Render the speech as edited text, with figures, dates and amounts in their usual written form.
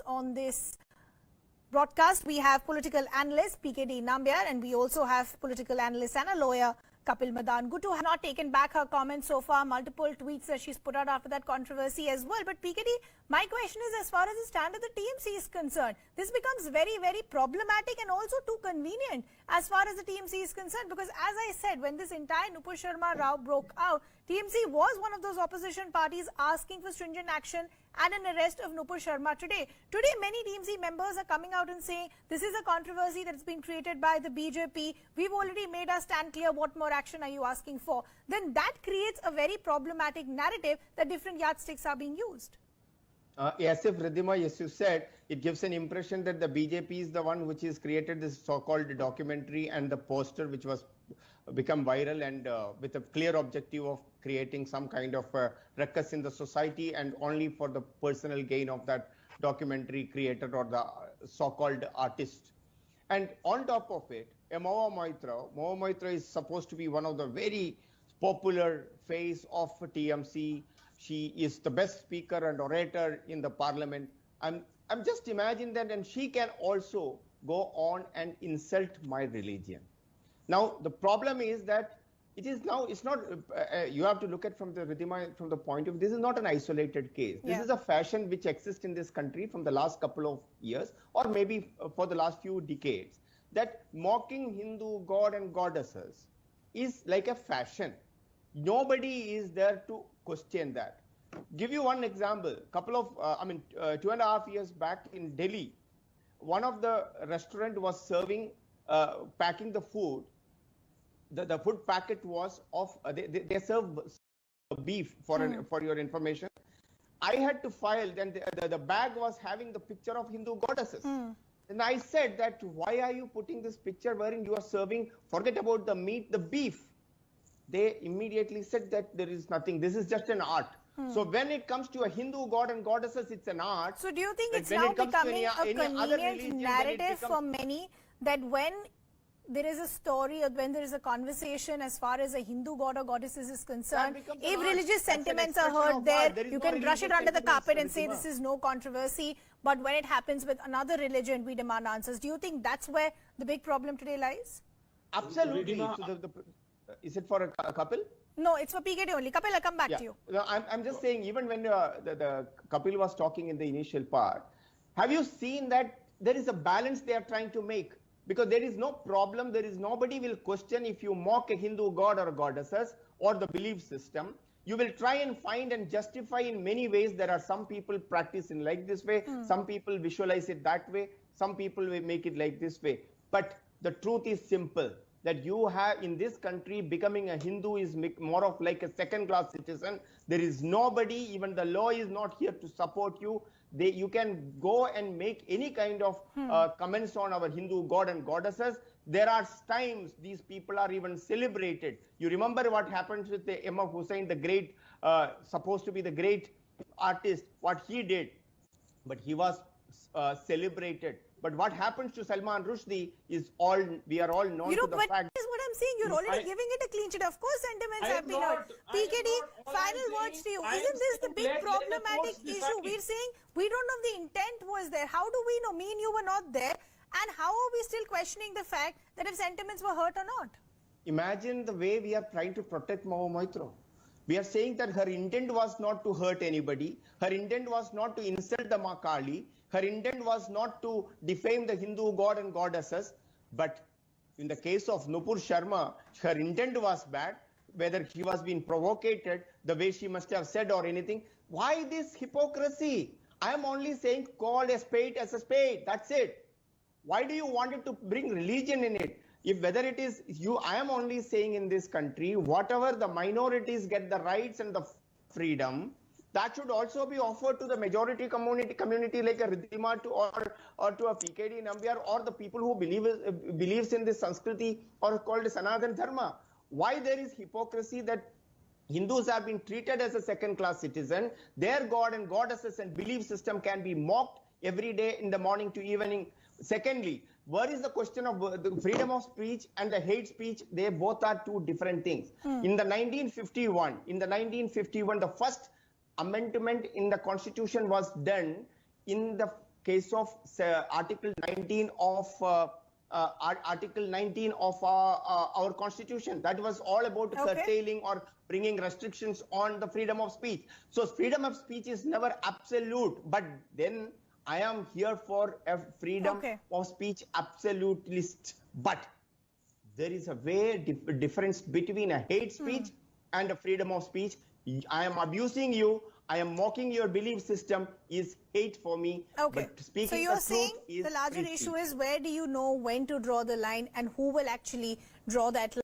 on this broadcast. We have political analyst PKD Nambiar, and we also have political analyst and a lawyer, Kapil Madan. Good to have not taken back her comments so far, multiple tweets that she's put out after that controversy as well. But PKD, my question is, as far as the stand of the TMC is concerned, this becomes very, very problematic and also too convenient as far as the TMC is concerned, because as I said, when this entire Nupur Sharma row broke out, TMC was one of those opposition parties asking for stringent action and an arrest of Nupur Sharma today. Today, many TMC members are coming out and saying this is a controversy that's been created by the BJP. We've already made our stand clear. What more action are you asking for? Then that creates a very problematic narrative that different yardsticks are being used. Yes, if Ridhima, yes, you said, it gives an impression that the BJP is the one which has created this so-called documentary and the poster which was become viral and with a clear objective of creating some kind of ruckus in the society and only for the personal gain of that documentary creator or the so-called artist. And on top of it, Mahua Moitra is supposed to be one of the very popular face of TMC. She is the best speaker and orator in the parliament. I'm just imagining that, and she can also go on and insult my religion. Now, the problem is that it is now, it's not, you have to look at from the Ridhima, from the point of, this is not an isolated case. This is a fashion which exists in this country from the last couple of years, or maybe for the last few decades, that mocking Hindu god and goddesses is like a fashion. Nobody is there to question that. Give you one example. Couple of, 2.5 years back in Delhi, one of the restaurant was serving, packing the food. The food packet was of, they serve beef for your information. I had to file, then the bag was having the picture of Hindu goddesses. And I said that, why are you putting this picture wherein you are serving, forget about the meat, the beef. They immediately said that there is nothing, this is just an art. So when it comes to a Hindu god and goddesses, it's an art. So do you think it's now becoming a convenient narrative for many that when there is a story or when there is a conversation as far as a Hindu god or goddesses is concerned, if religious sentiments are heard there, you can brush it under the carpet and say this is no controversy. But when it happens with another religion, we demand answers. Do you think that's where the big problem today lies? Absolutely. So is it for a couple? No, it's for PKD only. Kapil, I'll come back to you. No, I'm just saying, even when the Kapil was talking in the initial part, have you seen that there is a balance they are trying to make? Because there is no problem, nobody will question if you mock a Hindu god or goddesses or the belief system. You will try and find and justify in many ways. There are some people practicing like this way, some people visualize it that way, some people will make it like this way. But the truth is simple, that you have in this country, becoming a Hindu is more of like a second-class citizen. There is nobody, even the law is not here to support you. You can go and make any kind of comments on our Hindu god and goddesses. There are times these people are even celebrated. You remember what happens with the Imam Hussain, the great, supposed to be the great artist, what he did. But he was celebrated. But what happens to Salman Rushdie is all, we are all known to the fact. That is what I'm saying. You're already giving it a clean sheet. Of course, sentiments have been heard. PKD, final words to you. Isn't this the big problematic issue? We're saying we don't know if the intent was there. How do we know? Me and you were not there. And how are we still questioning the fact that if sentiments were hurt or not? Imagine the way we are trying to protect Mahua Moitra. We are saying that her intent was not to hurt anybody. Her intent was not to insult the Kaali. Her intent was not to defame the Hindu god and goddesses. But in the case of Nupur Sharma, her intent was bad. Whether she was being provoked, the way she must have said or anything. Why this hypocrisy? I am only saying call a spade as a spade. That's it. Why do you want it to bring religion in it? If whether it is you, I am only saying in this country, whatever the minorities get the rights and the freedom, that should also be offered to the majority community like a Ridhima or to a PKD Nambiar or the people who believes in this Sanskriti or called Sanatan Dharma. Why there is hypocrisy that Hindus have been treated as a second-class citizen, their god and goddesses and belief system can be mocked every day in the morning to evening. Secondly, where is the question of the freedom of speech and the hate speech? They both are two different things. In the 1951, the first amendment in the constitution was done in the case of Article 19 of Article 19 of our Constitution. That was all about curtailing or bringing restrictions on the freedom of speech. So freedom of speech is never absolute, but then I am here for a freedom of speech absolutist. But there is a difference between a hate speech and a freedom of speech. I am abusing you, I am mocking your belief system is hate for me. Okay. But speaking so you're the saying truth is the larger free issue speech. is, where do you know when to draw the line and who will actually draw that line?